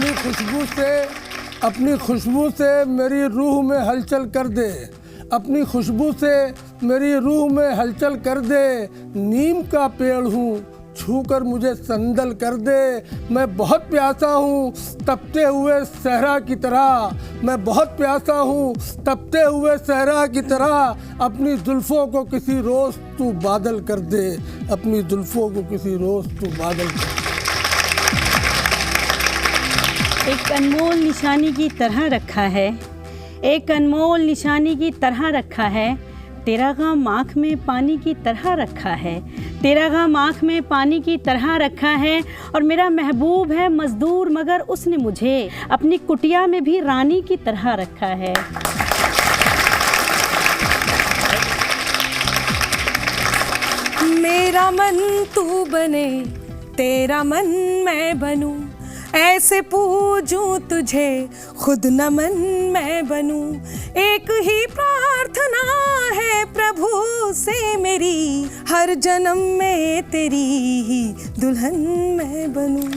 अपनी खुशबू से मेरी रूह में हलचल कर दे, अपनी खुशबू से मेरी रूह में हलचल कर दे। नीम का पेड़ हूँ, छूकर मुझे संदल कर दे। मैं बहुत प्यासा हूँ तपते हुए सहरा की तरह, मैं बहुत प्यासा हूँ तपते हुए सहरा की तरह। अपनी जुल्फ़ों को किसी रोज़ तू बादल कर दे, अपनी जुल्फ़ों को किसी रोज़ तू बादल कर दे। एक अनमोल निशानी की तरह रखा है, एक अनमोल निशानी की तरह रखा है। तेरा गम आँख में पानी की तरह रखा है, तेरा गम आँख में पानी की तरह रखा है। और मेरा महबूब है मज़दूर मगर उसने मुझे अपनी कुटिया में भी रानी की तरह रखा है। मेरा मन तू बने, तेरा मन मैं बनूं, ऐसे पूजूं तुझे खुद नमन मैं बनूं। एक ही प्रार्थना है प्रभु से मेरी, हर जन्म में तेरी ही दुल्हन मैं बनूं।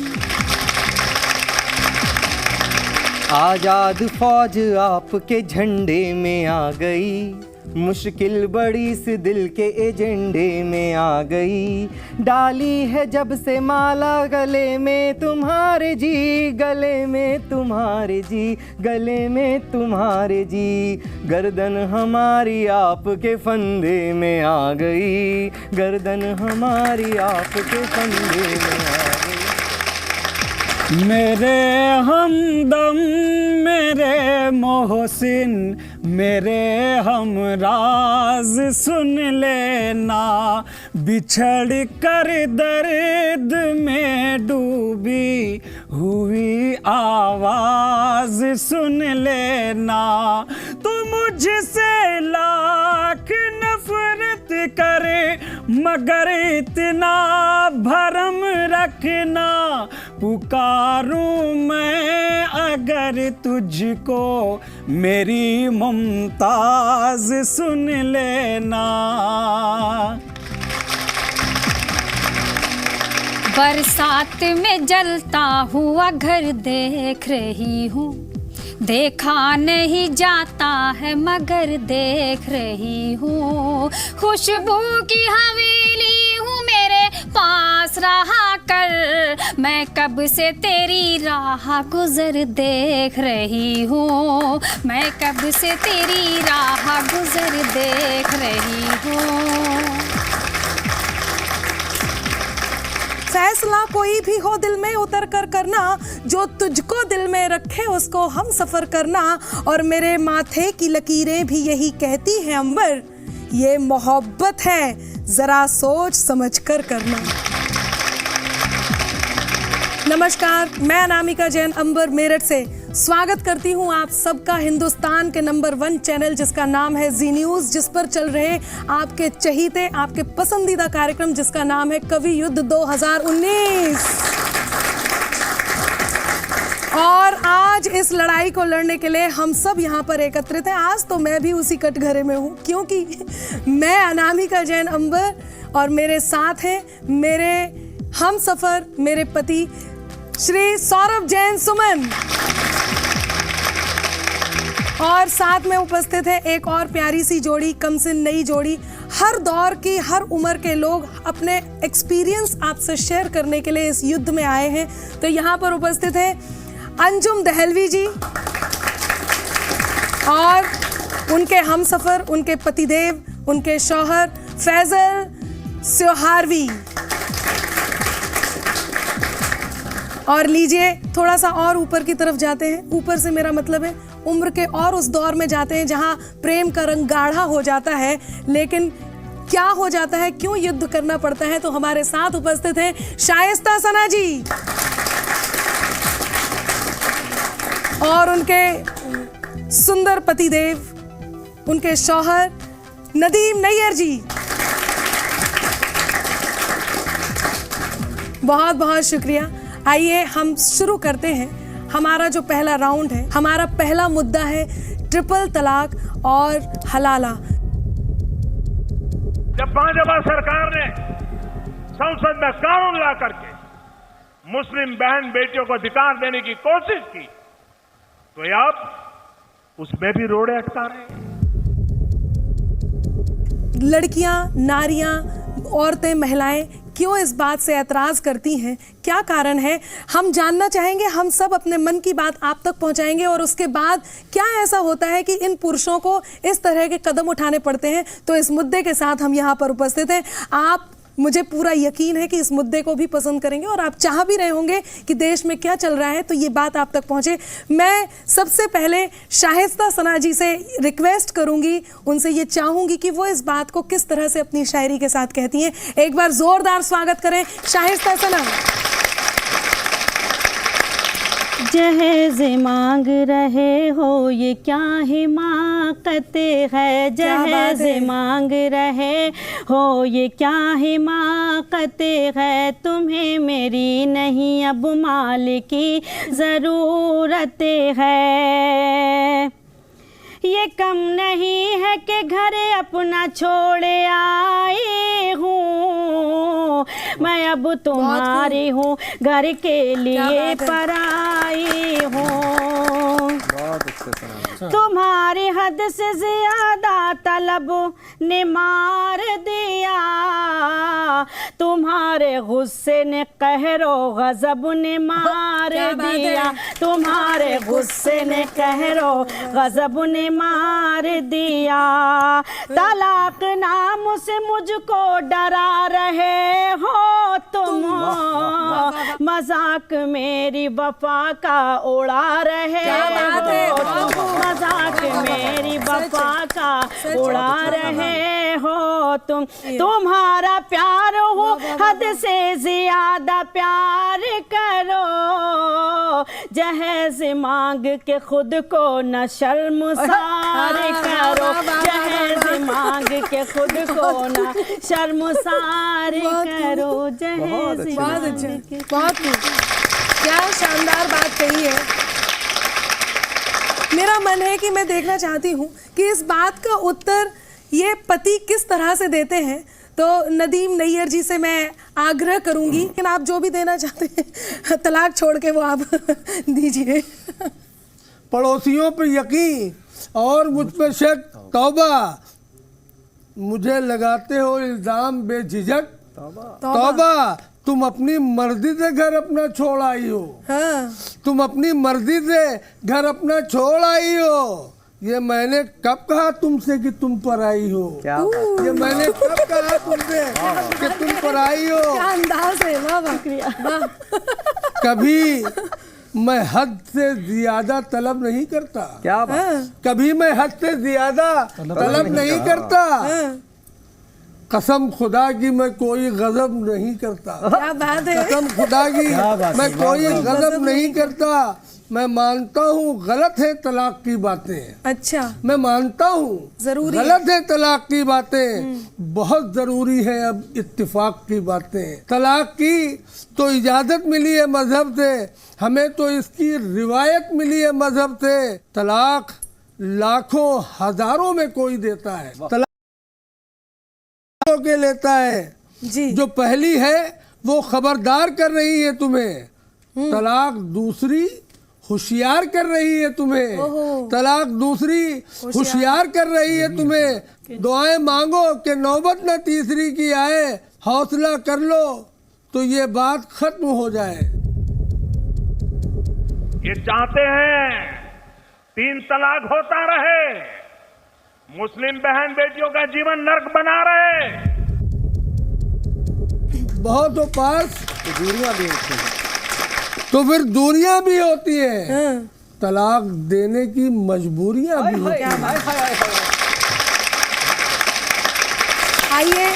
आजाद फौज आपके झंडे में आ गई, मुश्किल बड़ी सी दिल के एजेंडे में आ गई। डाली है जब से माला गले में तुम्हारे जी, गले में तुम्हारे जी, गले में तुम्हारे जी। गर्दन हमारी आपके फंदे में आ गई, गर्दन हमारी आपके फंदे में आ गई। मेरे हमदम मेरे मोहसिन, मेरे हमराज सुन लेना। बिछड़ कर दर्द में डूबी हुई आवाज सुन लेना। तू मुझसे लाख नफरत करे मगर इतना भरम रखना। पुकारूं मैं अगर तुझको मेरी मुमताज सुन लेना। बरसात में जलता हुआ घर देख रही हूँ, देखा नहीं जाता है मगर देख रही हूँ। खुशबू की हवेली हूँ मेरे पास रहा कर, मैं कब से तेरी राह गुजर देख रही हूँ, मैं कब से तेरी राह गुजर देख रही हूँ। फैसला कोई भी हो दिल में उतर कर करना, जो तुझको दिल में रखे उसको हम सफर करना। और मेरे माथे की लकीरें भी यही कहती हैं अंबर, ये मोहब्बत है जरा सोच समझ कर करना। नमस्कार, मैं अनामिका जैन अंबर मेरठ से स्वागत करती हूं आप सबका हिंदुस्तान के नंबर 1 चैनल जिसका नाम है जी न्यूज़, जिस पर चल रहे आपके चहीते, आपके पसंदीदा कार्यक्रम जिसका नाम है कवि युद्ध 2019। और आज इस लड़ाई को लड़ने के लिए हम सब यहाँ पर एकत्रित हैं। आज तो मैं भी उसी कटघरे में हूँ क्योंकि मैं अनामिका जैन अंबर और मेरे साथ हैं मेरे हम सफ़र, मेरे पति श्री सौरभ जैन सुमन। और साथ में उपस्थित है एक और प्यारी सी जोड़ी, कमसिन नई जोड़ी। हर दौर की, हर उम्र के लोग अपने एक्सपीरियंस आपसे शेयर करने के लिए इस युद्ध में आए हैं। तो यहाँ पर उपस्थित है अंजुम दहलवी जी और उनके हमसफर, उनके पतिदेव, उनके शौहर फैजल स्योहारवी। और लीजिए थोड़ा सा और ऊपर की तरफ जाते हैं। ऊपर से मेरा मतलब है उम्र के और उस दौर में जाते हैं जहां प्रेम का रंग गाढ़ा हो जाता है, लेकिन क्या हो जाता है, क्यों युद्ध करना पड़ता है। तो हमारे साथ उपस्थित हैं शाइस्ता सना जी और उनके सुंदर पतिदेव, उनके शौहर नदीम नैयर जी। बहुत बहुत शुक्रिया। आइए हम शुरू करते हैं। हमारा जो पहला राउंड है, हमारा पहला मुद्दा है ट्रिपल तलाक और हलाला। जब भाजपा सरकार ने संसद में कानून ला करके मुस्लिम बहन बेटियों को अधिकार देने की कोशिश की, तो ये अब उसमें भी रोड़े अटका रहे हैं। लड़कियां, नारियां, औरतें, महिलाएं क्यों इस बात से ऐतराज करती हैं, क्या कारण है, हम जानना चाहेंगे। हम सब अपने मन की बात आप तक पहुंचाएंगे और उसके बाद क्या ऐसा होता है कि इन पुरुषों को इस तरह के कदम उठाने पड़ते हैं। तो इस मुद्दे के साथ हम यहाँ पर उपस्थित हैं। आप, मुझे पूरा यकीन है कि इस मुद्दे को भी पसंद करेंगे और आप चाह भी रहे होंगे कि देश में क्या चल रहा है, तो ये बात आप तक पहुंचे। मैं सबसे पहले शाइस्ता सना जी से रिक्वेस्ट करूंगी, उनसे ये चाहूंगी कि वो इस बात को किस तरह से अपनी शायरी के साथ कहती हैं। एक बार जोरदार स्वागत करें शाइस्ता सना। जहेज मांग रहे हो ये क्या हिमाकत है, जहेज मांग रहे हो ये क्या हिमाकत है, तुम्हें मेरी नहीं अब माल की ज़रूरत है। ये कम नहीं है कि घर अपना छोड़े आई हूँ, मैं अब तुम्हारी हूँ, घर के लिए पराई हूँ। तुम्हारी हद से ज्यादा तलब ने मार दिया, तुम्हारे गुस्से ने कहरो गजब ने मार दिया, तुम्हारे गुस्से ने कहरो गजब ने मार दिया। तलाक नाम से मुझको डरा रहे हो तुम, मजाक मेरी वफा का उड़ा रहे हो तुम, मजाक मेरी वफा का उड़ा रहे हो तुम। तुम्हारा प्यार हो हद से ज्यादा प्यार करो, जहेज मांग के खुद को न शर्मसार करो, जहेज मांग के खुद को न शर्मसार करो, जहेज बहुत अच्छे, बहुत क्या शानदार बात कही है। मेरा मन है कि मैं देखना चाहती हूँ कि इस बात का उत्तर ये पति किस तरह से देते हैं। तो नदीम नैयर जी से मैं आग्रह करूंगी, लेकिन आप जो भी देना चाहते हैं तलाक छोड़ के वो आप दीजिए। पड़ोसियों पर यकीन और मुझ पर शक, तौबा, मुझे लगाते हो इल्जाम बेझिझक, तौबा, तुम अपनी मर्जी से घर अपना छोड़ आई हो। हाँ। तुम अपनी मर्जी से घर अपना छोड़ आई हो। ये मैंने कब कहा तुमसे कि तुम पर आई हो, ये मैंने कब कहा तुमसे कि तुम पर आई हो। क्या अंदाज है, वाह वाह। कभी मैं हद से ज्यादा तलब नहीं करता, क्या बात। कभी मैं हद से ज्यादा तलब नहीं करता। कसम खुदा की मैं कोई गजब नहीं करता, क्या बात है। कसम खुदा की मैं कोई गजब नहीं करता। मैं मानता हूँ गलत है तलाक की बातें, अच्छा, मैं मानता हूँ जरूरी गलत है तलाक की बातें, बहुत जरूरी है अब इत्तिफाक की बातें। तलाक की तो इजाजत मिली है मजहब से, हमें तो इसकी रिवायत मिली है मजहब से। तलाक लाखों हजारों में कोई देता है, तलाक के लेता है जी। जो पहली है वो खबरदार कर रही है तुम्हें, तलाक दूसरी होशियार कर रही है तुम्हें, तलाक दूसरी होशियार कर रही है तुम्हें। दुआएं मांगो कि नौबत न तीसरी की आए, हौसला कर लो तो ये बात खत्म हो जाए। ये चाहते हैं 3 तलाक होता रहे, मुस्लिम बहन बेटियों का जीवन नर्क बना रहे। बहुत हो पास दूरियां भी होती हैं, तो फिर दूरियां भी होती हैं, तलाक देने की मजबूरियां भी होती हैं। आइए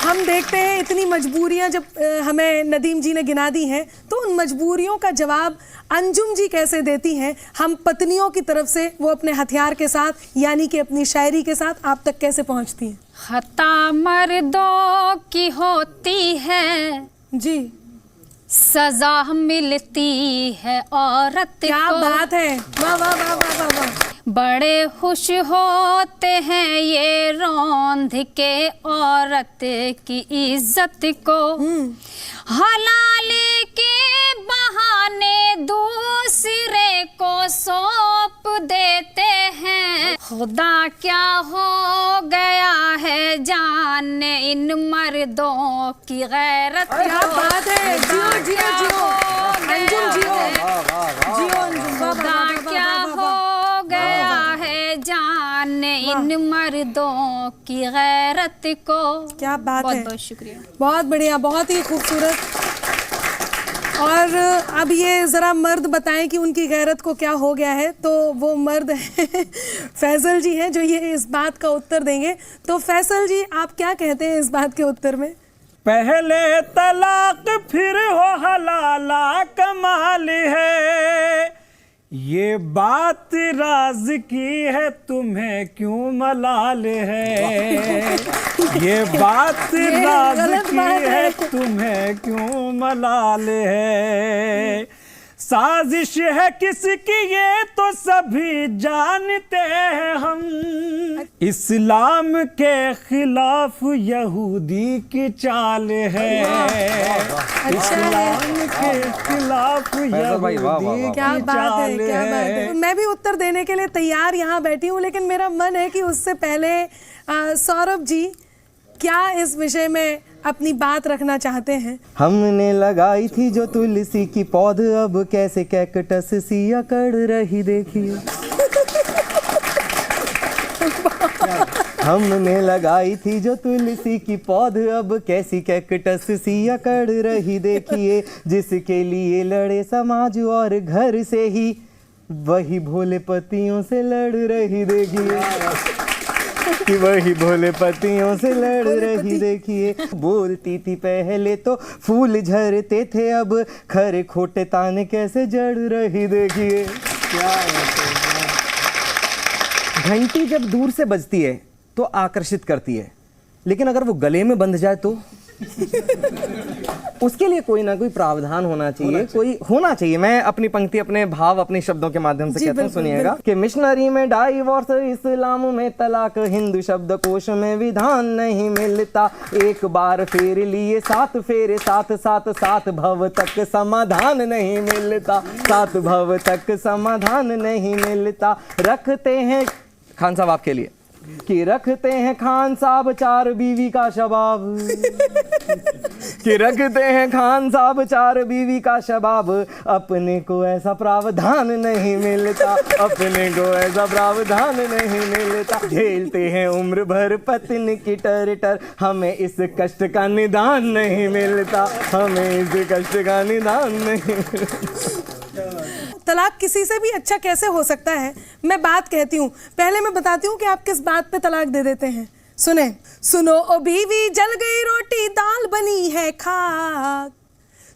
हम देखते हैं इतनी मजबूरियां जब हमें नदीम जी ने गिना दी हैं, तो उन मजबूरियों का जवाब अंजुम जी कैसे देती हैं। हम पत्नियों की तरफ से वो अपने हथियार के साथ यानी कि अपनी शायरी के साथ आप तक कैसे पहुंचती हैं। खता मर्दों की होती है जी, सजा मिलती है औरत क्या को। बात है, वाह वाह वाह वाह वाह वाह। बड़े खुश होते हैं ये रौंद के औरत की इज्जत को, हलाले के बहाने दूसरे को सौंप देते हैं। खुदा क्या हो गया है जाने इन मर्दों की गैरत को। क्या बात है, जियो जियो जियो अंजुम, जियो जियो अंजुम, खुदा क्या हो गया है जाने इन मर्दों की गैरत को। क्या बात बहुत है, बहुत शुक्रिया। बहुत बढ़िया, बहुत ही खूबसूरत। और अब ये ज़रा मर्द बताएं कि उनकी गैरत को क्या हो गया है। तो वो मर्द हैं फैसल जी हैं जो ये इस बात का उत्तर देंगे। तो फैसल जी, आप क्या कहते हैं इस बात के उत्तर में? पहले तलाक फिर हो हलाला कमाल है, ये बात राज की है तुम्हें क्यों मलाल है, ये बात राज की है तुम्हें क्यों मलाल है। साजिश है किसकी ये तो सभी जानते हैं हम, इस्लाम के खिलाफ यहूदी की चाल है, इस्लाम के खिलाफ यहूदी क्या की बात है, चाल क्या बात है। है। मैं भी उत्तर देने के लिए तैयार यहाँ बैठी हूँ, लेकिन मेरा मन है कि उससे पहले सौरभ जी क्या इस विषय में अपनी बात रखना चाहते हैं? हमने लगाई थी जो तुलसी की पौध, अब कैसे कैक्टस सी अकड़ रही देखिए। हमने लगाई थी जो तुलसी की पौध, अब कैसी कैक्टस सी अकड़ रही देखिए। जिसके लिए लड़े समाज और घर से ही, वही भोले पतियों से लड़ रही देखिए, कि वही भोले पतियों से लड़ रही देखिए। बोलती थी पहले तो फूल झरते थे, अब खरे खोटे ताने कैसे जड़ रही देखिए। क्या घंटी जब दूर से बजती है तो आकर्षित करती है, लेकिन अगर वो गले में बंध जाए तो उसके लिए कोई ना कोई प्रावधान होना चाहिए। मैं अपनी पंक्ति अपने भाव अपने शब्दों के माध्यम से कहता हूँ, सुनिएगा कि मिशनरी में डाइवोर्स, इस्लाम में तलाक, हिंदू शब्दकोश में विधान नहीं मिलता। एक बार फेर लिए 7 फेरे, 7 7 7 भव तक समाधान नहीं मिलता, 7 भव तक समाधान नहीं मिलता। रखते हैं खान साहब आपके लिए कि रखते हैं खान साहब 4 बीवी का शबाब, कि रखते हैं खान साहब 4 बीवी का शबाब। अपने को ऐसा प्रावधान नहीं मिलता, अपने को ऐसा प्रावधान नहीं मिलता। झेलते हैं उम्र भर पत्नी की टर, हमें इस कष्ट का निदान नहीं मिलता, हमें इस कष्ट का निदान नहीं मिलता। तलाक किसी से भी अच्छा कैसे हो सकता है, मैं बात कहती हूँ। पहले मैं बताती हूँ कि आप किस बात पे तलाक दे देते हैं। सुने, सुनो ओ बीवी जल गई रोटी दाल बनी है खाक,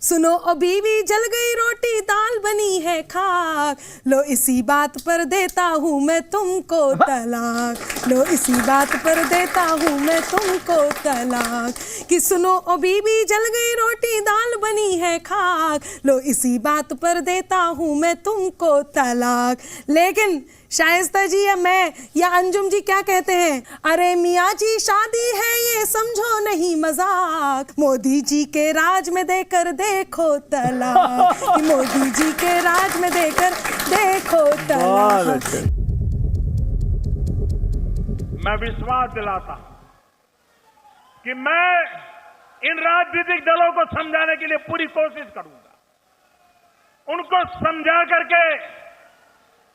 सुनो ओ बीवी जल गई रोटी दाल बनी है खाक, लो इसी बात पर देता हूँ मैं तुमको तलाक, लो इसी बात पर देता हूँ मैं तुमको तलाक। कि सुनो ओ बीवी जल गई रोटी दाल बनी है खाक, लो इसी बात पर देता हूँ मैं तुमको तलाक। लेकिन शाइस्ता जी या मैं या अंजुम जी क्या कहते हैं? अरे मियाँ जी शादी है ये समझो नहीं मजाक, मोदी जी के राज में देकर देखो तलाक, मोदी जी के राज में देकर देखो तलाक। मैं विश्वास दिलाता हूं कि मैं इन राजनीतिक दलों को समझाने के लिए पूरी कोशिश करूंगा, उनको समझा करके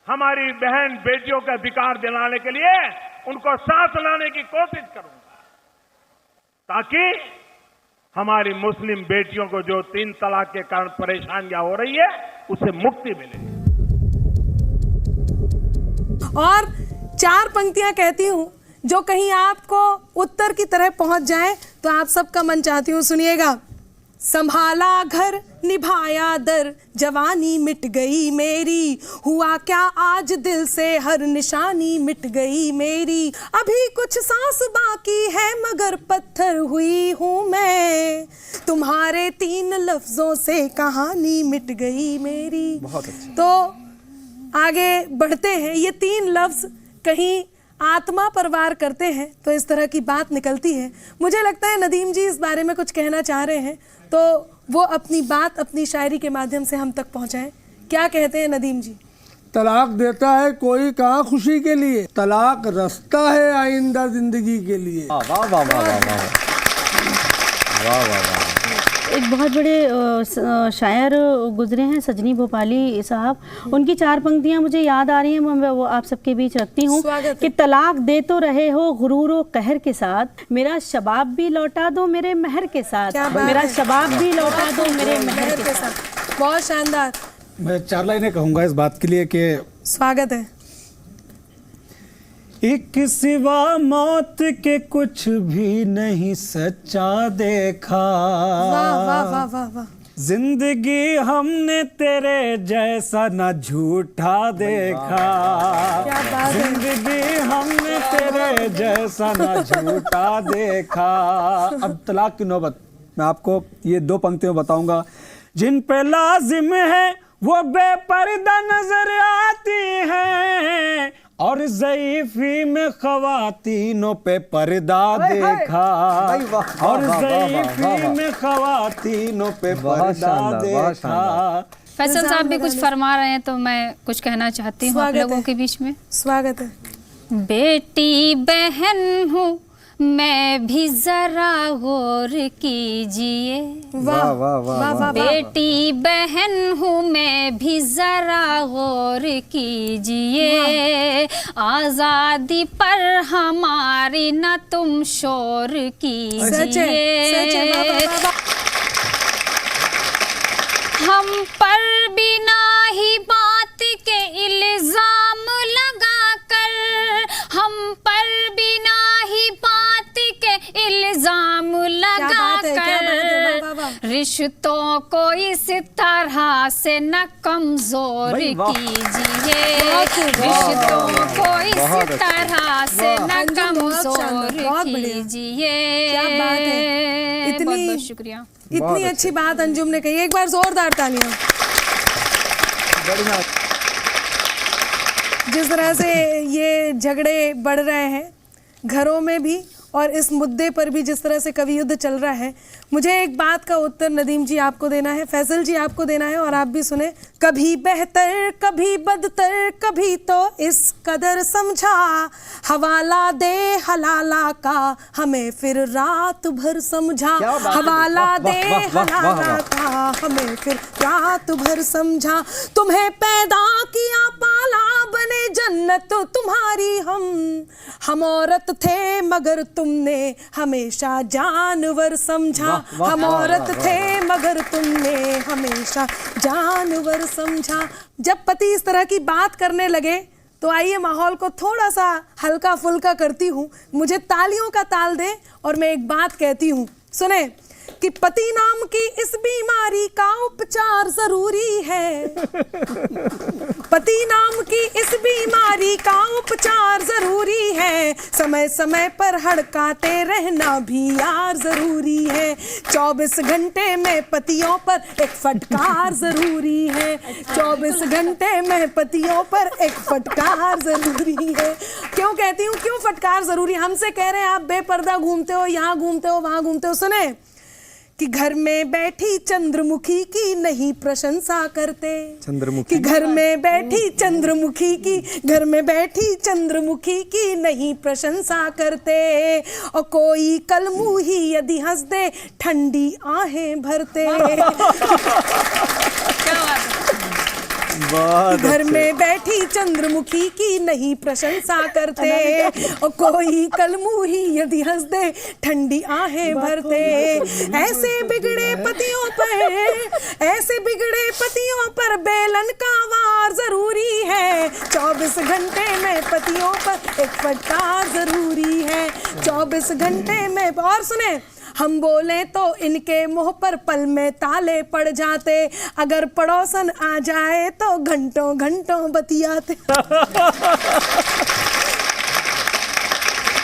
हमारी बहन बेटियों का अधिकार दिलाने के लिए उनको साथ लाने की कोशिश करूंगा, ताकि हमारी मुस्लिम बेटियों को जो 3 तलाक के कारण परेशानियां हो रही है उससे मुक्ति मिले। और 4 पंक्तियां कहती हूं जो कहीं आपको उत्तर की तरह पहुंच जाए, तो आप सबका मन चाहती हूं, सुनिएगा। संभाला घर निभाया दर, जवानी मिट गई मेरी, हुआ क्या आज दिल से हर निशानी मिट गई मेरी। अभी कुछ सांस बाकी है मगर पत्थर हुई हूँ मैं, तुम्हारे 3 लफ्जों से कहानी मिट गई मेरी। बहुत अच्छा। तो आगे बढ़ते हैं, ये 3 लफ्ज कहीं आत्मा पर वार करते हैं तो इस तरह की बात निकलती है। मुझे लगता है नदीम जी इस बारे में कुछ कहना चाह रहे हैं, तो वो अपनी बात अपनी शायरी के माध्यम से हम तक पहुंचाएं। क्या कहते हैं नदीम जी? तलाक देता है कोई कहाँ खुशी के लिए, तलाक रस्ता है आइंदा जिंदगी के लिए। वाह वाह वाह वाह वाह वाह वाह वाह। एक बहुत बड़े शायर गुजरे हैं सजनी भोपाली साहब, उनकी 4 पंक्तियां मुझे याद आ रही हैं, मैं वो आप सबके बीच रखती हूँ कि तलाक दे तो रहे हो गुरूर व कहर के साथ, मेरा शबाब भी लौटा दो मेरे महर के साथ, मेरा शबाब भी लौटा दो मेरे महर के साथ। बहुत शानदार। मैं 4 लाइनें कहूँगा इस बात के लिए कि स्वागत है। एक सिवा मौत के कुछ भी नहीं सच्चा देखा, वाह वाह वाह वाह वाह। जिंदगी हमने तेरे जैसा न झूठा देखा, क्या बात है। जिंदगी हमने तेरे जैसा न झूठा देखा। अब तलाक की नौबत मैं आपको ये 2 पंक्तियों बताऊंगा। जिन पे लाजिम है वो बेपर्दा नजर आती है, और ज़ईफ़ी में ख़वातीनों पे पर्दा देखा, और ज़ईफ़ी में ख़वातीनों पे पर्दा देखा। फैसल साहब भी कुछ फरमा रहे हैं तो मैं कुछ कहना चाहती हूँ आप लोगों के बीच में। स्वागत है। बेटी बहन हूँ मैं भी जरा गौर कीजिए, वाह वाह वाह वाह। बेटी बहन हूँ मैं भी जरा गौर कीजिए, आजादी पर हमारी न तुम शोर कीजिए, हम पर बिना ही बात के इल्जाम लगाकर, हम पर बिना ही बात के इल्जाम लगाकर, रिश्तों को इस तरह से न कमजोर कीजिए, रिश्तों को इस तरह से न कमजोर कीजिए। क्या बात है। इतनी बहुत बहुत शुक्रिया। इतनी अच्छी बात अंजुम ने कही, एक बार जोरदार तालियां। जिस तरह से ये झगड़े बढ़ रहे हैं घरों में भी और इस मुद्दे पर भी, जिस तरह से कवि युद्ध चल रहा है, मुझे एक बात का उत्तर नदीम जी आपको देना है, फैसल जी आपको देना है, और आप भी सुने। कभी बेहतर कभी बदतर कभी तो इस कदर समझा, हवाला दे हलाला का हमें फिर रात भर समझा, हवाला दे हलाला का हमें फिर रात भर समझा, तुम्हें पैदा किया पाला बने जन्नत तुम्हारी हम औरत थे मगर तुमने हमेशा जानवर समझा, हम औरत थे मगर तुमने हमेशा जानवर समझा। जब पति इस तरह की बात करने लगे तो आइए माहौल को थोड़ा सा हल्का फुल्का करती हूँ, मुझे तालियों का ताल दें और मैं एक बात कहती हूँ, सुने कि पति नाम की इस बीमारी का उपचार जरूरी है, पति नाम की इस बीमारी का उपचार जरूरी है, समय समय पर हड़काते रहना भी यार जरूरी है, 24 घंटे में पतियों पर एक फटकार जरूरी है, 24 घंटे में पतियों पर एक फटकार जरूरी है। क्यों कहती हूँ क्यों फटकार जरूरी? हमसे कह रहे हैं आप बेपर्दा घूमते हो, यहाँ घूमते हो, वहां घूमते हो। सुने कि घर में बैठी चंद्रमुखी की नहीं प्रशंसा करते, चंद्रमुखी कि घर में बैठी चंद्रमुखी की, घर में बैठी चंद्रमुखी की नहीं प्रशंसा करते, और कोई कलमुही यदि हंस दे ठंडी आहें भरते। घर में बैठी चंद्रमुखी की नहीं प्रशंसा करते, और कोई कलमुही यदि हंस दे ठंडी आहें भरते। ऐसे बिगड़े पतियों पर, ऐसे बिगड़े पतियों पर बेलन का वार जरूरी है, 24 घंटे में पतियों पर एक फटकार जरूरी है, 24 घंटे में। और सुने, हम बोले तो इनके मुंह पर पल में ताले पड़ जाते, अगर पड़ोसन आ जाए तो घंटों घंटों बतियाते।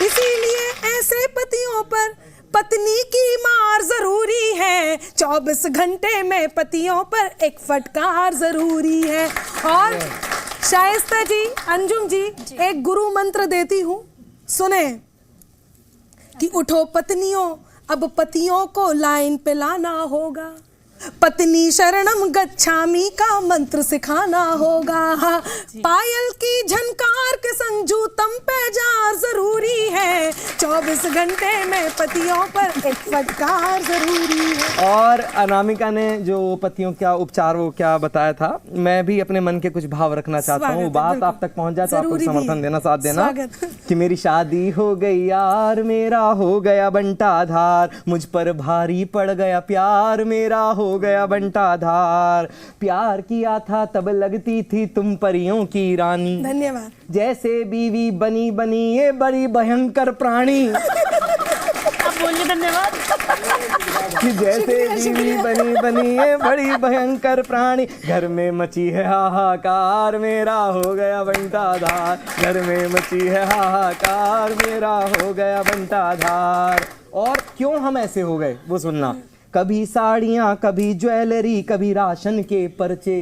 इसीलिए ऐसे पतियों पर पत्नी की मार जरूरी है, 24 घंटे में पतियों पर एक फटकार जरूरी है। और शाइस्ता जी, अंजुम जी, एक गुरु मंत्र देती हूँ, सुने कि उठो पत्नियों, अब पतियों को लाइन पे लाना होगा, पत्नी शरणम गच्छामी का मंत्र सिखाना होगा, पायल की झनकार के संग जूतम पे जार जरूरी है, 24 घंटे में पतियों पर एक फटकार जरूरी है। और अनामिका ने जो पतियों का उपचार वो क्या बताया था, मैं भी अपने मन के कुछ भाव रखना चाहता हूँ, बात आप तक पहुँच जाए तो आपको जरूरी भी समर्थन है। देना, साथ देना स्वागत। कि मेरी शादी हो गई यार, मेरा हो गया बंटाधार, मुझ पर भारी पड़ गया प्यार, मेरा हो गया बंटाधार, प्यार किया था तब लगती थी तुम परियों की रानी, धन्यवाद। जैसे बीवी बनी बनी ये बड़ी भयंकर प्राणी, आप बोलिए धन्यवाद। कि जैसे बीवी बनी बनी ये बड़ी भयंकर प्राणी, घर में मची है हाहाकार, मेरा हो गया बंटाधार, घर में मची है हाहाकार, मेरा हो गया बंटाधार। और क्यों हम ऐसे हो गए वो सुनना, कभी साड़ियाँ कभी ज्वेलरी कभी राशन के पर्चे,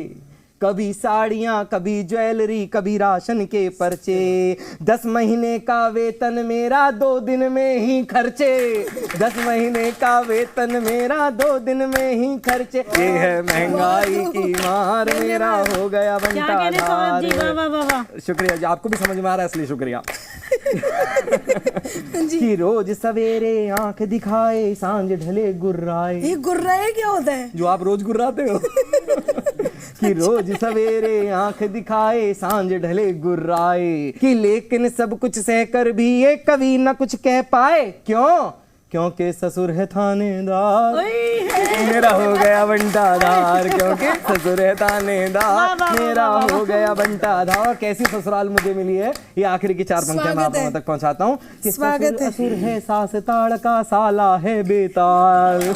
कभी साड़ियाँ कभी ज्वेलरी कभी राशन के पर्चे, 10 महीने का वेतन मेरा 2 दिन में ही खर्चे, 10 महीने का वेतन मेरा 2 दिन में ही खर्चे, ये है महंगाई की मार, मेरा हो गया क्या कह रहे सौरभ जी, वाह वाह वाह वाह। शुक्रिया जी, आपको भी समझ में आ रहा है इसलिए शुक्रिया। कि रोज सवेरे आंख दिखाए सांझ ढले गुर्राए, ये गुर्राए क्या होता है? जो आप रोज गुर्राते हो। कि रोज सवेरे आंख दिखाए सांझ ढले गुर्राए, कि लेकिन सब कुछ सहकर भी ये कभी न कुछ कह पाए, क्यों? क्योंकि ससुर है थानेदार, मेरा हो गया बंटाधार, क्योंकि ससुर है थानेदार, मेरा हो गया बंटाधार। कैसी ससुराल मुझे मिली है, ये आखिरी की 4 पंक्तियां मैं आप लोगों तक पहुंचाता हूँ। कि स्वागत है। ससुर है सास ताड़ का साला है बेताल,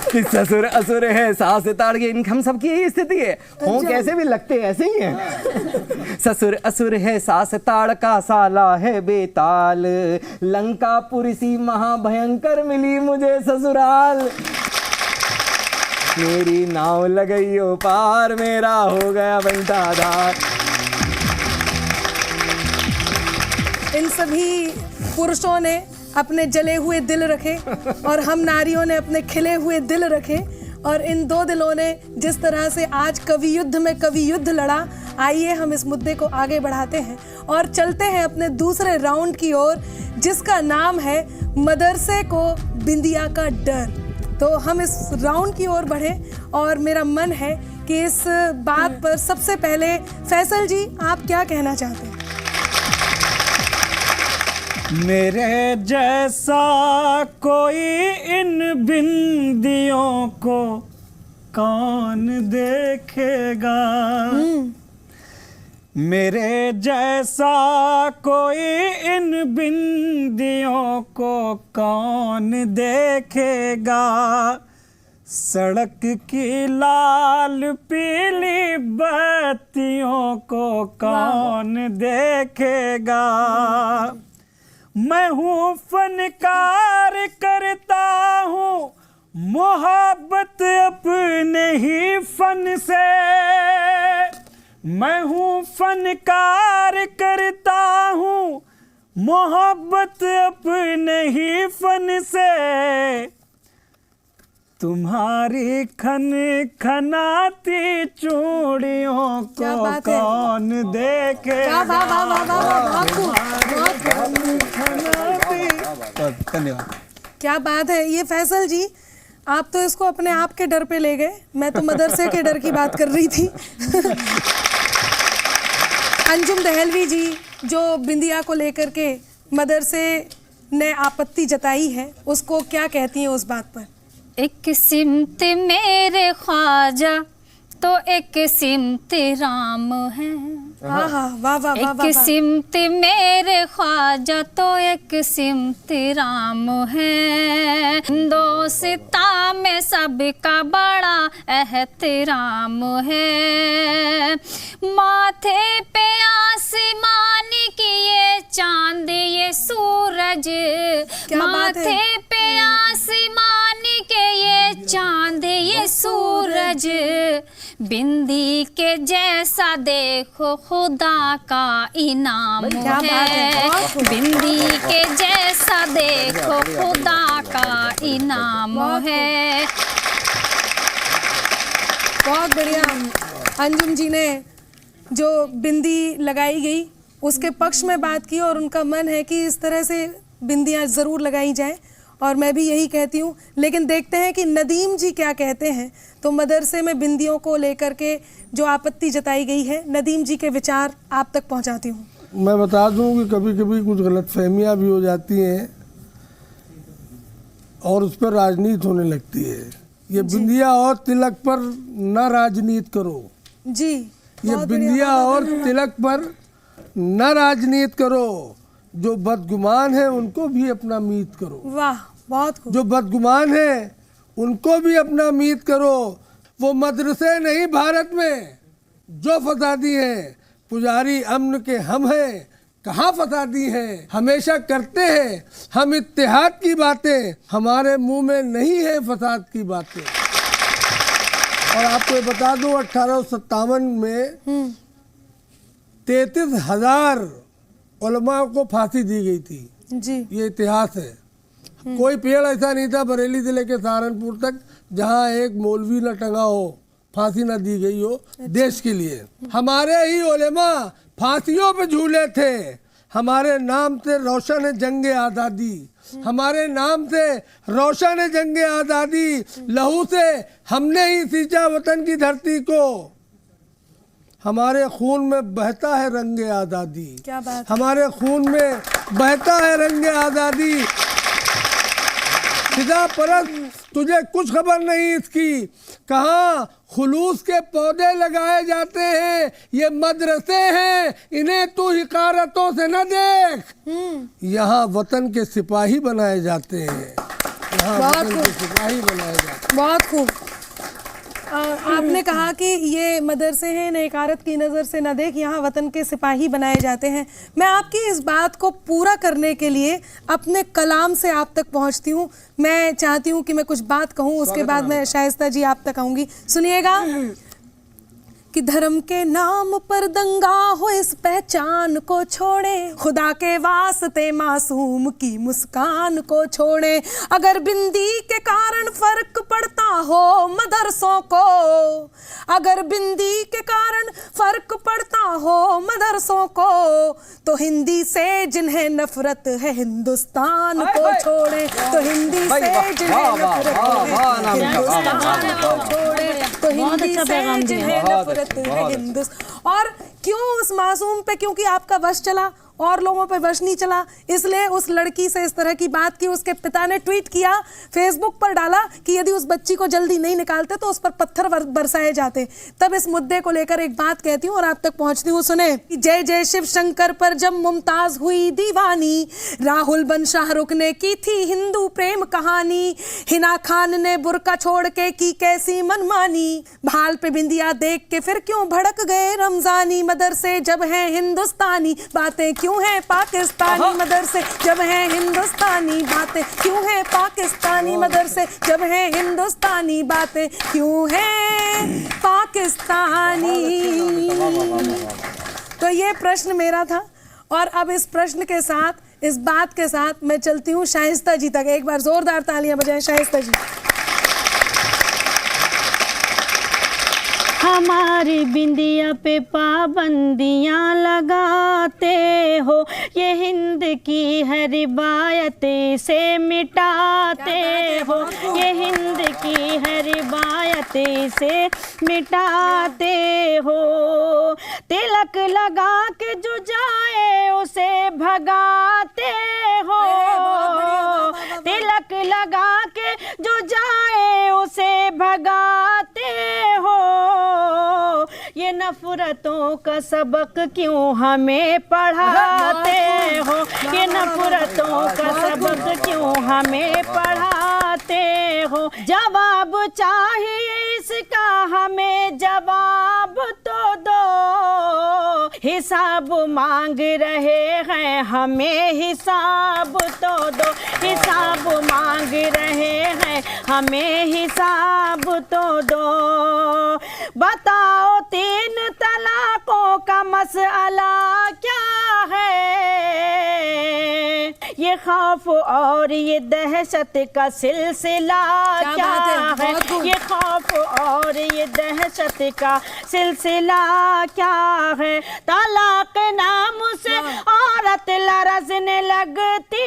कि ससुर असुर है सास ताड़ के, हम सबकी यही स्थिति है, हो कैसे भी लगते ऐसे ही हैं। ससुर असुर है सास ताड़ का साला है बेताल, लंकापुरी सी महाभयंकर मिली मुझे ससुराल, मेरी नाव लगई ओ पार, मेरा हो गया बंटाधार। इन सभी पुरुषों ने अपने जले हुए दिल रखे और हम नारियों ने अपने खिले हुए दिल रखे, और इन 2 दिलों ने जिस तरह से आज कवि युद्ध में कवि युद्ध लड़ा, आइए हम इस मुद्दे को आगे बढ़ाते हैं और चलते हैं अपने दूसरे राउंड की ओर, जिसका नाम है मदरसे को बिंदिया का डर। तो हम इस राउंड की ओर बढ़े और मेरा मन है कि इस बात पर सबसे पहले फैसल जी आप क्या कहना चाहते हैं? मेरे जैसा कोई इन बिंदियों को कौन देखेगा, मेरे जैसा कोई इन बिंदियों को कौन देखेगा, सड़क की लाल पीली बत्तियों को कौन देखेगा, मैं हूँ फनकार करता हूँ मोहब्बत अपने ही फन से, मैं हूँ फनकार करता हूँ मोहब्बत अपने ही फन से, तुम्हारी खन खनाती चूड़ियों को कौन देखेगा। धन्यवाद। क्या बात है। ये फैसल जी, आप तो इसको अपने आप के डर पे ले गए, मैं तो मदरसे के डर की बात कर रही थी। अंजुम दहलवी जी, जो बिंदिया को लेकर के मदरसे ने आपत्ति जताई है, उसको क्या कहती हैं उस बात पर? एक सिमत मेरे ख्वाजा तो एक सिमत राम है, वाह वाह वाह वाह। एक सिमत मेरे ख्वाजा तो एक सिमत राम है, दोस्ता में सबका बड़ा एहतराम है, माथे पे आसमान की ये चांद ये सूरज, माथे पे आसमान के ये चांद ये सूरज, बिंदी के जैसा देखो खुदा का इनाम क्या बात है, है, बहुत खूब। बिंदी के जैसा देखो खुदा का इनाम है। बहुत बढ़िया। अंजुम जी ने जो बिंदी लगाई गई उसके पक्ष में बात की और उनका मन है कि इस तरह से बिंदियां ज़रूर लगाई जाएं और मैं भी यही कहती हूँ। लेकिन देखते हैं कि नदीम जी क्या कहते हैं। तो मदरसे में बिंदियों को लेकर के जो आपत्ति जताई गई है, नदीम जी के विचार आप तक पहुँचाती हूँ। मैं बता दूं कि कभी कभी कुछ गलतफहमियां भी हो जाती हैं और उस पर राजनीति होने लगती है। ये बिंदिया और तिलक पर न राजनीति करो जी, ये बिंदिया और तिलक पर न राजनीति करो। जो बदगुमान है उनको भी अपना मीत करो। वाह, बहुत खूब। जो बदगुमान है उनको भी अपना मीत करो। वो मदरसे नहीं भारत में जो फसादी हैं, पुजारी अमन के हम हैं कहाँ फसादी हैं। हमेशा करते हैं हम इत्तेहाद की बातें, हमारे मुंह में नहीं है फसाद की बातें। और आपको बता दूं 1857 में 33,000 उलमा को फांसी दी गई थी। जी, ये इतिहास है। कोई पेड़ ऐसा नहीं था बरेली से लेकर सहारनपुर तक जहाँ एक मौलवी न टंगा हो, फांसी न दी गई हो देश के लिए। हमारे ही उलेमा फांसियों पे झूले थे। हमारे नाम से रोशन है जंग आज़ादी, हमारे नाम से रोशन है जंग आज़ादी। लहू से हमने ही सींचा वतन की धरती को, हमारे खून में बहता है रंग आज़ादी। क्या बात है। हमारे खून में बहता है रंग आज़ादी। फिदा परस्त तुझे कुछ खबर नहीं इसकी, कहाँ खुलूस के पौधे लगाए जाते हैं। ये मदरसे हैं, इन्हें तू हिकारतों से न देख। यहाँ वतन के सिपाही बनाए जाते हैं, यहाँ वतन के सिपाही बनाए जाते हैं। बहुत खूब। आपने कहा कि ये मदरसे हैं, न इकारत की नज़र से न देख, यहाँ वतन के सिपाही बनाए जाते हैं। मैं आपकी इस बात को पूरा करने के लिए अपने कलाम से आप तक पहुँचती हूँ। मैं चाहती हूँ कि मैं कुछ बात कहूँ, उसके बाद मैं शाइस्ता जी आप तक आऊँगी। सुनिएगा कि धर्म के नाम पर दंगा हो इस पहचान को छोड़े, खुदा के वास्ते मासूम की मुस्कान को छोड़े। अगर बिंदी के कारण फर्क पड़ता हो मदरसों को, अगर बिंदी के कारण फर्क पड़ता हो मदरसों को, तो हिंदी से जिन्हें नफरत है हिंदुस्तान को छोड़े। तो हिंदी से जिन्हें नफरत है हिंदुस्तान को छोड़े। तो हिंदी से जिन्हें नफरत है हिंदुस्तान। और क्यों उस मासूम पे, क्योंकि आपका वश चला और लोगों पे वश नहीं चला, इसलिए उस लड़की से इस तरह की बात की। उसके पिता ने ट्वीट किया, फेसबुक पर डाला कि यदि उस बच्ची को जल्दी नहीं निकालते तो उस पर पत्थर बरसाए जाते। तब इस मुद्दे को लेकर एक बात कहती हूँ और आप तक पहुंचती हूँ। सुने, जय जय शिव शंकर पर जब मुमताज हुई दीवानी, राहुल बन शाहरुख ने की थी हिंदू प्रेम कहानी। हिना खान ने बुर्का छोड़ के की कैसी मनमानी, भाल पे बिंदिया देख के फिर क्यों भड़क गए रमजानी। मदरसे जब हैं हिंदुस्तानी बातें क्यों है पाकिस्तानी, मदरसे जब है हिंदुस्तानी बातें क्यों है पाकिस्तानी, मदरसे जब है हिंदुस्तानी बातें क्यों है पाकिस्तानी। तो ये प्रश्न मेरा था और अब इस प्रश्न के साथ, इस बात के साथ मैं चलती हूँ शाइस्ता जी तक। एक बार जोरदार तालियां बजाएं शाइस्ता जी। हमारी बिंदिया पे पाबंदियाँ लगाते हो, ये हिंद की है रिवायत से मिटाते हो, ये हिंद की है रिवायत से मिटाते हो। तिलक लगा के जो जाए उसे भगाते हो, तिलक लगा के जो जाए उसे भगाते हो। ये नफरतों का सबक क्यों हमें पढ़ाते हो, ये नफरतों का सबक क्यों हमें पढ़ाते हो। जवाब चाहिए इसका हमें जवाब तो दो, हिसाब मांग रहे हैं, हमें हिसाब तो दो। हिसाब मांग रहे हैं, हमें हिसाब तो दो। बताओ 3 तलाकों का मसला क्या है? ये खौफ और ये दहशत का सिलसिला क्या है? ये खौफ और ये दहशत का सिलसिला क्या है? तलाक नाम से औरत लरज़ने लगती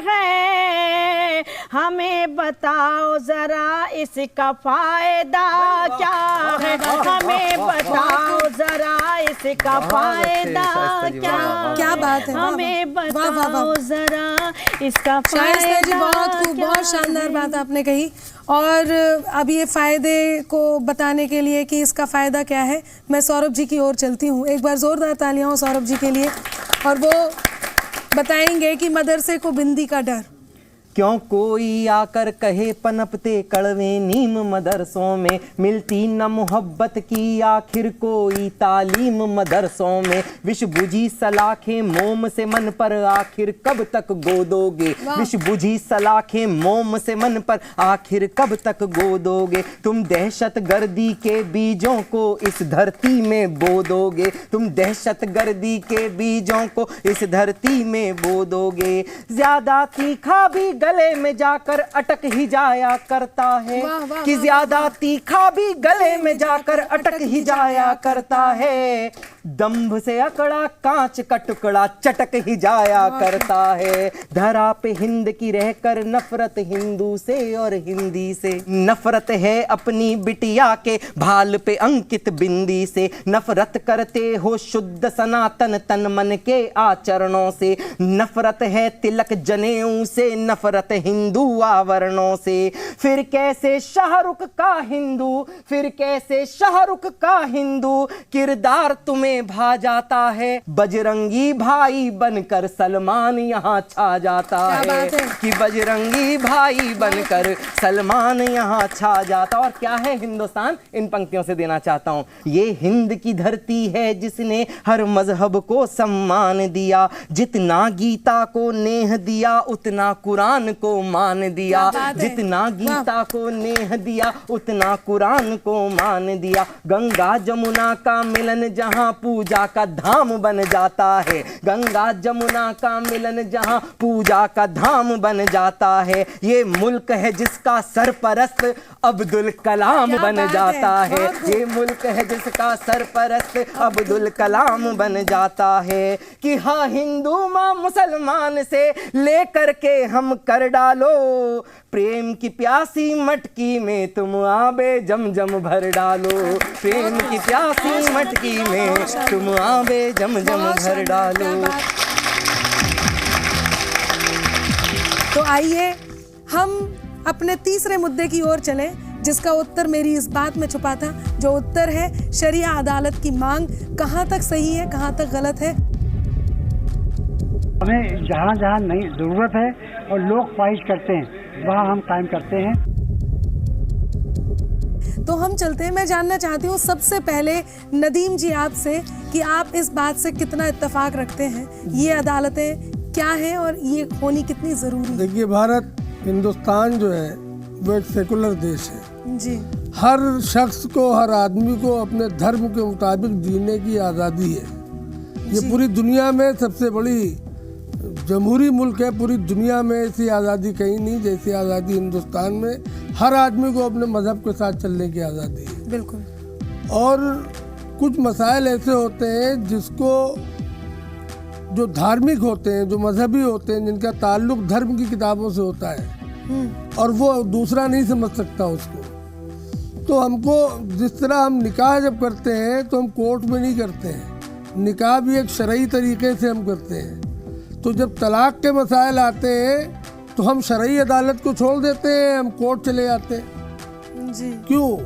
है, हमें बताओ जरा इसका फायदा क्या है? हमें बताओ जरा इसका फायदा क्या बात है, हमें बताओ जरा इसका शाइस्ता जी, बहुत फायदा खूब, क्या बहुत शानदार है? बात आपने कही। और अब ये फ़ायदे को बताने के लिए कि इसका फ़ायदा क्या है, मैं सौरभ जी की ओर चलती हूँ। एक बार ज़ोरदार तालियां हो सौरभ जी के लिए। और वो बताएंगे कि मदरसे को बिंदी का डर। क्यों कोई आकर कहे पनपते कड़वे नीम मदरसों में, मिलती न मोहब्बत की आखिर कोई तालीम मदरसों में। विष बुझी सलाखें मोम से मन पर आखिर कब तक गोदोगे? विष बुझी सलाखें मोम से मन पर आखिर कब तक गोदोगे? तुम दहशत गर्दी के बीजों को इस धरती में बो दोगे। तुम दहशत गर्दी के बीजों को इस धरती में बो दोगे। ज्यादा तीखा भी गले में जाकर अटक ही जाया करता है, कि ज्यादा तीखा भी गले में जाकर अटक ही जाया करता है। दंभ से अकड़ा कांच का टुकड़ा चटक ही जाया करता है। धरा पे हिंद की रहकर नफरत हिंदू से और हिंदी से। नफरत है अपनी बिटिया के भाल पे अंकित बिंदी से। नफरत करते हो शुद्ध सनातन तन मन के आचरणों से। नफरत है तिलक जनेऊ से, नफरत हिंदू आवरणों से। फिर कैसे शाहरुख का हिंदू, फिर कैसे शाहरुख का हिंदू किरदार तुम्हें भा जाता है। बजरंगी भाई बनकर सलमान यहाँ छा जाता है, कि बजरंगी भाई बनकर सलमान यहाँ छा जाता। और क्या है हिंदुस्तान, इन पंक्तियों से देना चाहता हूँ। ये हिंद की धरती है जिसने हर मजहब को सम्मान दिया। जितना गीता को नेह दिया उतना कुरान को मान दिया। जितना गीता को नेह दिया उतना कुरान को मान दिया। गंगा जमुना का मिलन जहाँ पूजा का धाम बन जाता है। गंगा जमुना का मिलन जहाँ पूजा का धाम बन जाता है। ये मुल्क है जिसका सरपरस्त अब्दुल कलाम बन जाता है। ये मुल्क है जिसका सरपरस्त अब्दुल कलाम बन जाता है। कि हाँ हिंदू माँ मुसलमान से लेकर के हम कर डालो, प्रेम की प्यासी मटकी में तुम आबे जम जम भर डालो। प्रेम की प्यासी मटकी में तुम आबे जम जम भर डालो। तो आइए हम अपने तीसरे मुद्दे की ओर चलें, जिसका उत्तर मेरी इस बात में छुपा था। जो उत्तर है शरिया अदालत की मांग कहाँ तक सही है, कहाँ तक गलत है। हमें जहाँ जहाँ नहीं ज़रूरत है और लोग ख्वाहिश करते हैं वहाँ हम कायम करते हैं। तो हम चलते हैं। मैं जानना चाहती हूँ सबसे पहले नदीम जी आपसे कि आप इस बात से कितना इत्तेफाक रखते हैं, ये अदालतें क्या हैं और ये होनी कितनी ज़रूरी है। देखिए, भारत हिंदुस्तान जो है वो एक सेकुलर देश है जी। हर शख्स को, हर आदमी को अपने धर्म के मुताबिक जीने की आज़ादी है। ये पूरी दुनिया में सबसे बड़ी जमहूरी मुल्क है। पूरी दुनिया में ऐसी आज़ादी कहीं नहीं जैसी आज़ादी हिंदुस्तान में। हर आदमी को अपने मज़हब के साथ चलने की आज़ादी है। बिल्कुल। और कुछ मसाइल ऐसे होते हैं जिसको, जो धार्मिक होते हैं, जो मजहबी होते हैं, जिनका ताल्लुक धर्म की किताबों से होता है और वो दूसरा नहीं समझ सकता उसको। तो हमको, जिस तरह हम निकाह जब करते हैं तो हम कोर्ट में नहीं करते हैं। निकाह भी एक शरई तरीके से हम करते हैं। तो जब तलाक के मसाइल आते हैं तो हम शरई अदालत को छोड़ देते हैं, हम कोर्ट चले जाते हैं। जी। क्यों?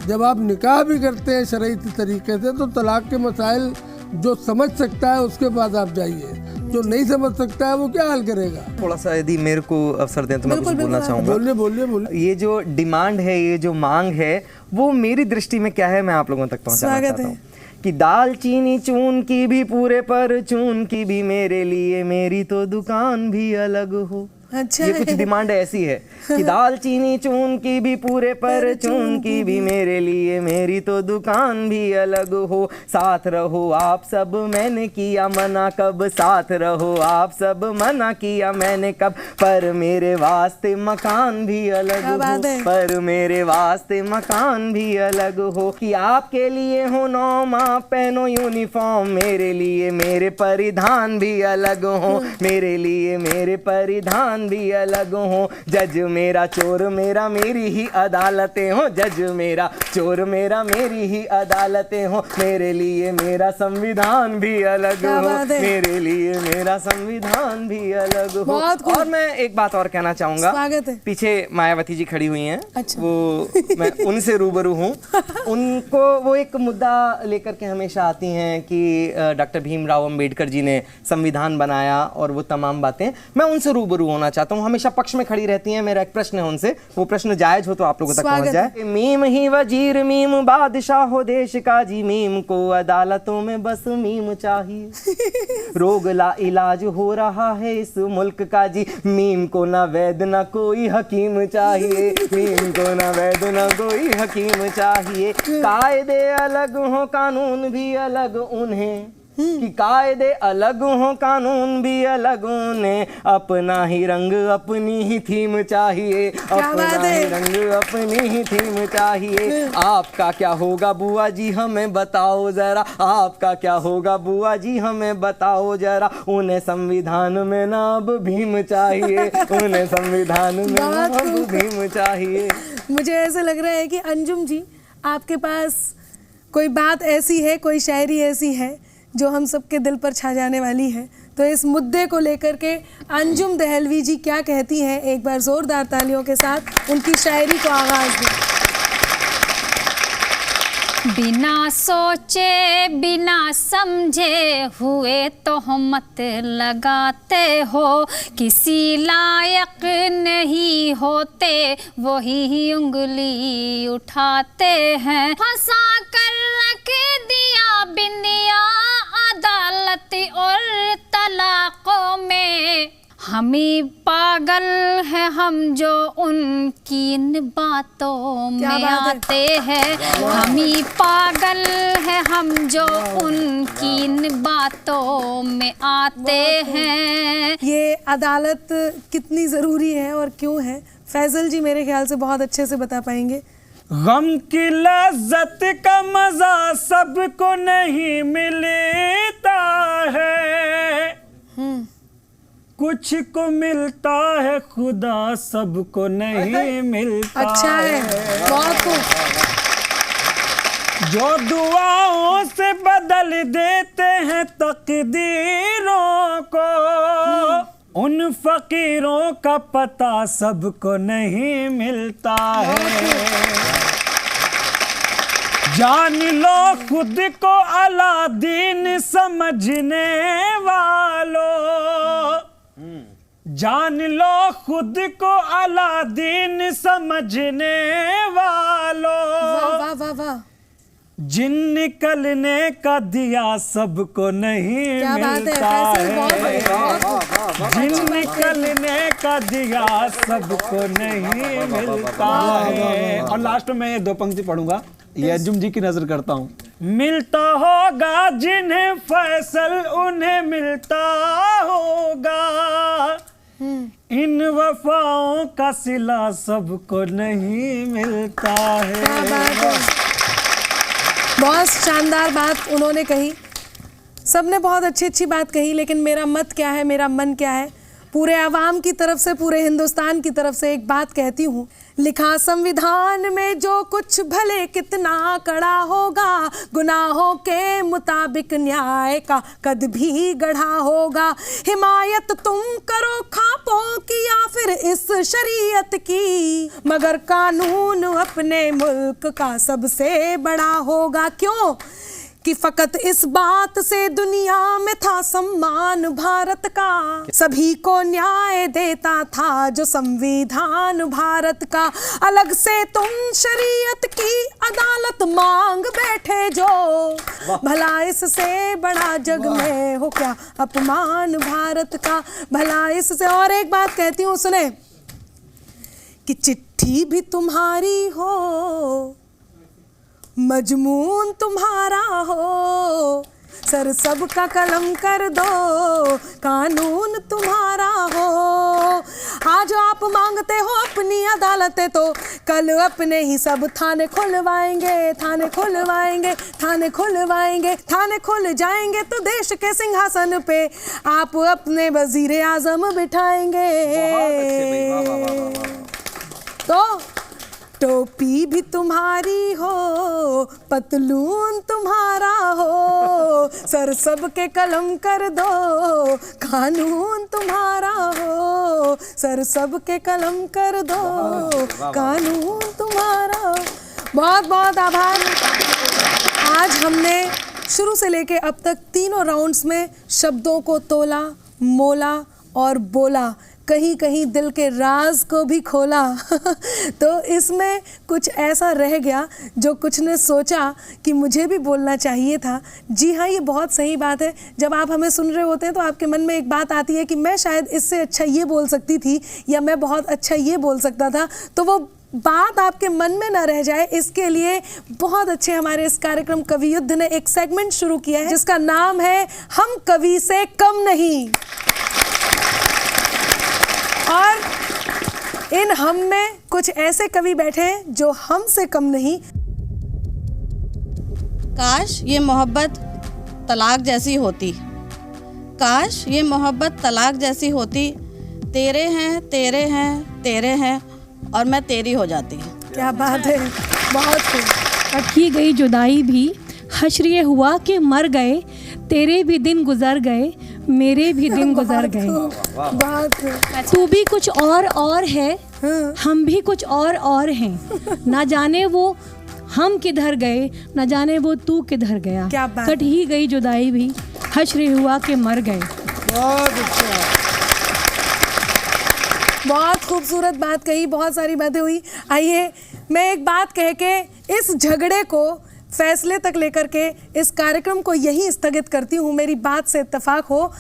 जब आप निकाह भी करते हैं शरई तरीके से तो तलाक के मसाइल जो समझ सकता है उसके पास आप जाइए, जो नहीं समझ सकता है वो क्या हाल करेगा। थोड़ा सा यदि मेरे को अवसर दें तो मैं कुछ बोलना चाहूँगा। बोलिए बोलिए बोलिए। ये जो डिमांड है, ये जो मांग है, वो मेरी दृष्टि में क्या है मैं आप लोगों तक पहुँचाना चाहता हूँ कि दाल चीनी चून की भी पूरे पर चून की भी मेरे लिए मेरी तो दुकान भी अलग हो। अच्छा ये कुछ डिमांड ऐसी है कि दाल चीनी चून की भी पूरे पर चून की भी मेरे लिए मेरी तो दुकान भी अलग हो। साथ रहो आप सब मैंने किया मना कब, साथ रहो आप सब मना किया मैंने कब, पर मेरे वास्ते मकान भी अलग हो, पर मेरे वास्ते मकान भी अलग हो। कि आपके लिए हो 9 माह पहनो यूनिफॉर्म, मेरे लिए मेरे परिधान भी अलग हो, मेरे लिए मेरे परिधान भी अलग हो। जज मेरा चोर मेरा मेरी ही अदालतें हो, जज मेरा चोर मेरा मेरी ही अदालतें हो, मेरे लिए मेरा संविधान भी अलग हो, मेरे लिए मेरा संविधान भी अलग हो। और मैं एक बात और कहना चाहूंगा, पीछे मायावती जी खड़ी हुई हैं। अच्छा। वो मैं उनसे रूबरू हूँ। उनको वो एक मुद्दा लेकर के हमेशा आती हैं कि डॉक्टर भीमराव अंबेडकर जी ने संविधान बनाया और वो तमाम बातें। मैं उनसे रूबरू होना चाहता हूँ, हमेशा पक्ष में खड़ी रहती हैं। मेरा एक प्रश्न है उनसे, वो प्रश्न जायज हो तो आप लोगों तक पहुंच जाए। मीम ही वजीर मीम बादशाह हो देश का जी, मीम को अदालतों में बस मीम चाहिए। रोग ला इलाज हो रहा है इस मुल्क का जी, मीम को ना वैद ना कोई हकीम चाहिए, मीम को ना वैद ना कोई हकीम चाहिए। कायदे अलग हो कानून भी अलग उन्हें, कि कायदे अलग हो कानून भी अलग उन्हें, अपना ही रंग अपनी ही थीम चाहिए, अपना ही रंग अपनी ही थीम चाहिए। आपका क्या होगा बुआ जी हमें बताओ जरा, आपका क्या होगा बुआ जी हमें बताओ जरा, उन्हें संविधान में ना अब भीम चाहिए, उन्हें संविधान में ना अब भीम चाहिए। मुझे ऐसा लग रहा है कि अंजुम जी आपके पास कोई बात ऐसी है, कोई शायरी ऐसी है जो हम सबके दिल पर छा जाने वाली है। तो इस मुद्दे को लेकर के अंजुम दहलवी जी क्या कहती हैं, एक बार जोरदार तालियों के साथ उनकी शायरी को आगाज दें। बिना सोचे बिना समझे हुए तोहमत लगाते हो, किसी लायक नहीं होते वही उंगली उठाते हैं। फंसा कर रख दिया बिंदिया अदालत और तलाकों में, हमें पागल है हम जो उनकी इन बातों में आते हैं, हमें पागल है हम जो उनकी इन बातों में आते हैं। ये अदालत कितनी ज़रूरी है और क्यों है, फैजल जी मेरे ख्याल से बहुत अच्छे से बता पाएंगे। गम की लज्जत का मजा सबको नहीं मिलता है, कुछ को मिलता है खुदा सबको नहीं मिलता। अच्छा है, बहुत खूब। जो दुआओं से बदल देते हैं तकदीरों को, उन फकीरों का पता सबको नहीं मिलता है। जान लो खुद को अलादीन समझने वालों, जान लो खुद को अलादीन समझने वालों। वाह वाह वाह। जिन निकलने का दिया सबको नहीं मिलता है, जिन निकलने का दिया सबको नहीं मिलता है। और लास्ट में ये 2 पंक्ति पढ़ूंगा, ये अंजुम जी की नजर करता हूँ। मिलता होगा जिन्हें फैसल उन्हें मिलता होगा, इन वफाओं का सिला सबको नहीं मिलता है। बहुत शानदार बात उन्होंने कही, सबने बहुत अच्छी अच्छी बात कही, लेकिन मेरा मत क्या है, मेरा मन क्या है, पूरे आवाम की तरफ से, पूरे हिंदुस्तान की तरफ से एक बात कहती हूँ। लिखा संविधान में जो कुछ भले कितना कड़ा होगा, गुनाहों के मुताबिक न्याय का कद भी गढ़ा होगा। हिमायत तुम करो खापों की या फिर इस शरीयत की, मगर कानून अपने मुल्क का सबसे बड़ा होगा। क्यों कि फकत इस बात से दुनिया में था सम्मान भारत का, सभी को न्याय देता था जो संविधान भारत का। अलग से तुम शरीयत की अदालत मांग बैठे जो, भला इससे बड़ा जग में हो क्या अपमान भारत का, भला इससे। और एक बात कहती हूँ सुने, कि चिट्ठी भी तुम्हारी हो, मजमून तुम्हारा हो, सर सबका कलम कर दो, कानून तुम्हारा हो। आज आप मांगते हो अपनी अदालतें, तो कल अपने ही सब थाने खुलवाएंगे, थाने खुलवाएंगे, थाने खुलवाएंगे, थाने खुल जाएंगे तो देश के सिंहासन पे आप अपने वजीर आजम बिठाएंगे। तो टोपी भी तुम्हारी हो, पतलून तुम्हारा हो, सर सब के कलम कर दो, कानून तुम्हारा हो, सर सब के कलम कर दो, कानून तुम्हारा। बहुत बहुत आभार। आज हमने शुरू से लेके अब तक तीनों राउंड्स में शब्दों को तोला, मोला और बोला, कहीं कहीं दिल के राज को भी खोला। तो इसमें कुछ ऐसा रह गया जो कुछ ने सोचा कि मुझे भी बोलना चाहिए था। जी हाँ, ये बहुत सही बात है। जब आप हमें सुन रहे होते हैं तो आपके मन में एक बात आती है कि मैं शायद इससे अच्छा ये बोल सकती थी, या मैं बहुत अच्छा ये बोल सकता था। तो वो बात आपके मन में ना रह जाए, इसके लिए बहुत अच्छे हमारे इस कार्यक्रम कवि युद्ध ने एक सेगमेंट शुरू किया है जिसका नाम है हम कवि से कम नहीं। और इन हम में कुछ ऐसे कवि बैठे हैं जो हमसे कम नहीं। काश ये मोहब्बत तलाक जैसी होती, काश ये मोहब्बत तलाक जैसी होती, तेरे हैं तेरे हैं तेरे हैं और मैं तेरी हो जाती। क्या बात है, बहुत खूब। अब की गई जुदाई भी हश्र ये हुआ कि मर गए, तेरे भी दिन गुजर गए, मेरे भी दिन गुजर गए। तू भी कुछ और है, हम भी कुछ और हैं। ना जाने वो हम किधर गए, ना जाने वो तू किधर गया। क्या बात। कट ही गई जुदाई भी हश्र हुआ कि मर गए। बहुत खूबसूरत बात कही, बहुत सारी बातें हुई। आइए मैं एक बात कह के इस झगड़े को फैसले तक लेकर के इस कार्यक्रम को यही स्थगित करती हूँ। मेरी बात से इत्तेफाक हो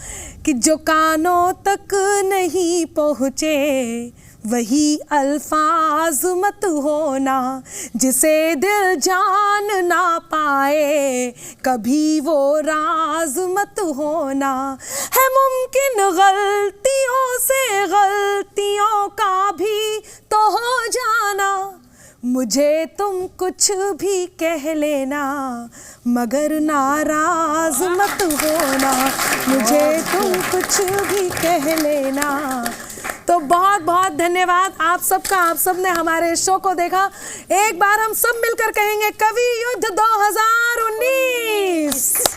कि जो कानों तक नहीं पहुँचे वही अल्फाज मत होना, जिसे दिल जान ना पाए कभी वो राज मत होना। है मुमकिन गलतियों से गलतियों का भी तो हो जाना, मुझे तुम कुछ भी कह लेना मगर नाराज मत होना, मुझे तुम कुछ भी कह लेना। तो बहुत बहुत धन्यवाद आप सबका। आप सब ने हमारे शो को देखा। एक बार हम सब मिलकर कहेंगे कवि युद्ध 2019।